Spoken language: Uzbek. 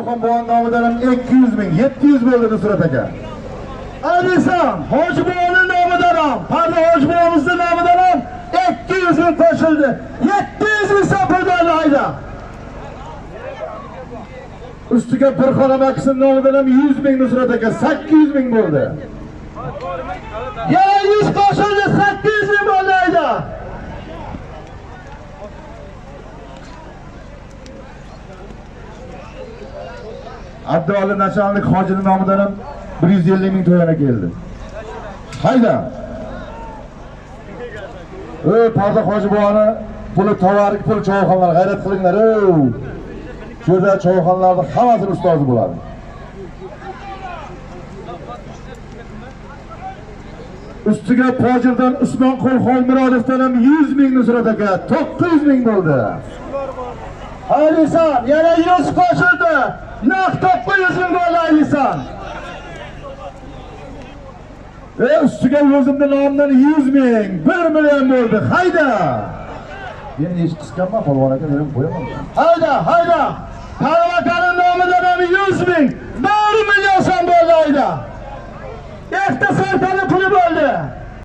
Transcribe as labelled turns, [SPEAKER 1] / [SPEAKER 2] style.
[SPEAKER 1] Boğan nomidan 200 ming, 700 bo'ldi Nusrat aka. Alisan, Hoji Boğan'ın nomidan ham, Parda Hoji Boğamızın nomidan ham 200 ming qo'shildi. 700 ming sapirdi ayda. Ustiga Burxon akasining nomidan ham 100 ming Nusrat aka, 800 ming bo'ldi. Yana 100 qo'shildi, 800 ming bo'ldi ayda. Abduvali Nachalnik hojining nomidan ham 150 ming to'lana keldi. Hayda. Parda Hoji Boğanı puli tovarik, puli choyxonalar g'ayrat qilinglar. Shu yerda choyxonalarning hammasining ustozi bo'ladi. Ustiga Pojirdan Usmon Qo'lxolmurodovdan ham 100 ming Nusrat aka, 900 ming bo'ldi. Alisan, yana 100 qo'shildi. Naq 900 ming bo'ldi Alisan. Ustiga o'zimning nomimdan 100 ming, 1 million bo'ldi. Hayda. Men hech qisqanman polvon aka, men qo'yaman. Hayda. Polvon akaning nomidan ham 100